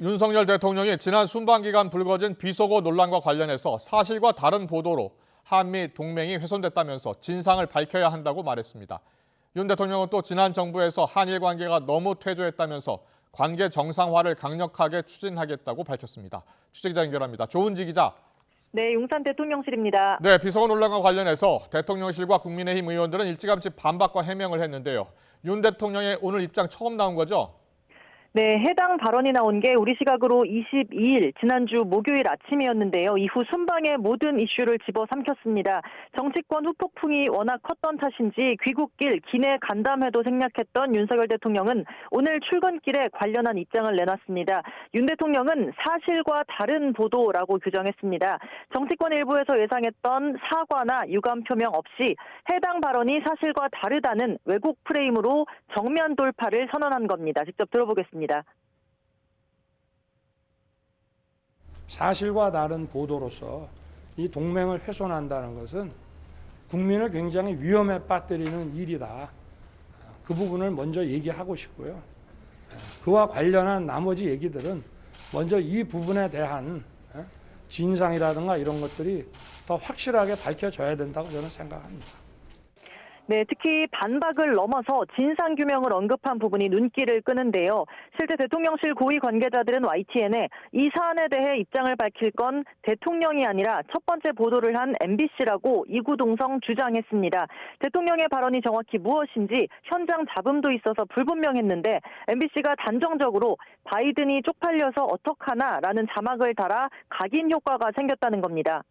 윤석열 대통령이 지난 순방 기간 불거진 비속어 논란과 관련해서 사실과 다른 보도로 한미 동맹이 훼손됐다면서 진상을 밝혀야 한다고 말했습니다. 윤 대통령은 또 지난 정부에서 한일 관계가 너무 퇴조했다면서 관계 정상화를 강력하게 추진하겠다고 밝혔습니다. 취재기자 연결합니다. 조은지 기자. 네, 용산 대통령실입니다. 네, 비속어 논란과 관련해서 대통령실과 국민의힘 의원들은 일찌감치 반박과 해명을 했는데요. 윤 대통령의 오늘 입장 처음 나온 거죠? 네, 해당 발언이 나온 게 우리 시각으로 22일 지난주 목요일 아침이었는데요. 이후 순방의 모든 이슈를 집어삼켰습니다. 정치권 후폭풍이 워낙 컸던 탓인지 귀국길 기내 간담회도 생략했던 윤석열 대통령은 오늘 출근길에 관련한 입장을 내놨습니다. 윤 대통령은 사실과 다른 보도라고 규정했습니다. 정치권 일부에서 예상했던 사과나 유감 표명 없이 해당 발언이 사실과 다르다는 왜곡 프레임으로 정면 돌파를 선언한 겁니다. 직접 들어보겠습니다. 사실과 다른 보도로서 이 동맹을 훼손한다는 것은 국민을 굉장히 위험에 빠뜨리는 일이다. 그 부분을 먼저 얘기하고 싶고요. 그와 관련한 나머지 얘기들은 먼저 이 부분에 대한 진상이라든가 이런 것들이 더 확실하게 밝혀져야 된다고 저는 생각합니다. 네, 특히 반박을 넘어서 진상규명을 언급한 부분이 눈길을 끄는데요. 실제 대통령실 고위 관계자들은 YTN에 이 사안에 대해 입장을 밝힐 건 대통령이 아니라 첫 번째 보도를 한 MBC라고 이구동성 주장했습니다. 대통령의 발언이 정확히 무엇인지 현장 잡음도 있어서 불분명했는데 MBC가 단정적으로 바이든이 쪽팔려서 어떡하나라는 자막을 달아 각인 효과가 생겼다는 겁니다.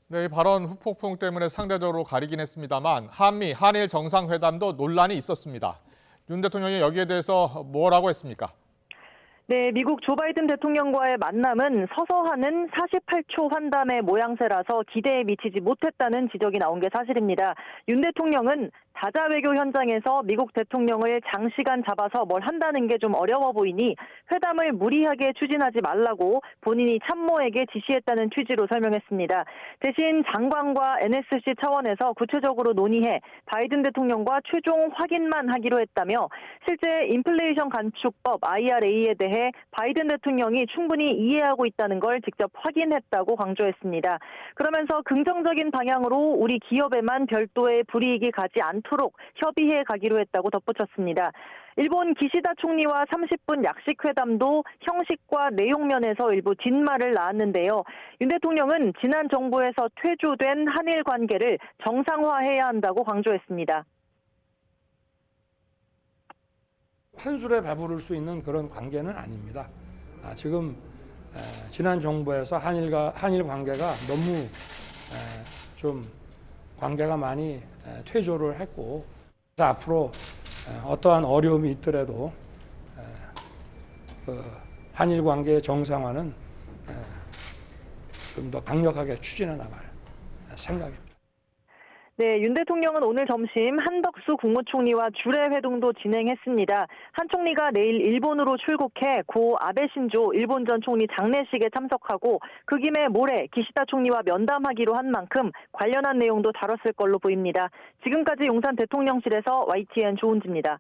네, 이 발언 후폭풍 때문에 상대적으로 가리긴 했습니다만 한일 정상회담도 논란이 있었습니다. 윤 대통령이 여기에 대해서 뭐라고 했습니까? 네, 미국 조 바이든 대통령과의 만남은 서서 하는 48초 환담의 모양새라서 기대에 미치지 못했다는 지적이 나온 게 사실입니다. 윤 대통령은 다자 외교 현장에서 미국 대통령을 장시간 잡아서 뭘 한다는 게 좀 어려워 보이니 회담을 무리하게 추진하지 말라고 본인이 참모에게 지시했다는 취지로 설명했습니다. 대신 장관과 NSC 차원에서 구체적으로 논의해 바이든 대통령과 최종 확인만 하기로 했다며 실제 인플레이션 감축법 IRA에 대해 바이든 대통령이 충분히 이해하고 있다는 걸 직접 확인했다고 강조했습니다. 그러면서 긍정적인 방향으로 우리 기업에만 별도의 불이익이 가지 않도록 협의해 가기로 했다고 덧붙였습니다. 일본 기시다 총리와 30분 약식 회담도 형식과 내용 면에서 일부 뒷말을 낳았는데요. 윤 대통령은 지난 정부에서 퇴조된 한일 관계를 정상화해야 한다고 강조했습니다. 한술에 배부를 수 있는 그런 관계는 아닙니다. 지금 지난 정부에서 한일 관계가 너무 좀 관계가 많이 퇴조를 했고 앞으로 어떠한 어려움이 있더라도 한일 관계의 정상화는 좀 더 강력하게 추진해 나갈 생각입니다. 네, 윤 대통령은 오늘 점심 한덕수 국무총리와 주례 회동도 진행했습니다. 한 총리가 내일 일본으로 출국해 고 아베 신조 일본 전 총리 장례식에 참석하고 그 김에 모레 기시다 총리와 면담하기로 한 만큼 관련한 내용도 다뤘을 걸로 보입니다. 지금까지 용산 대통령실에서 YTN 조은지입니다.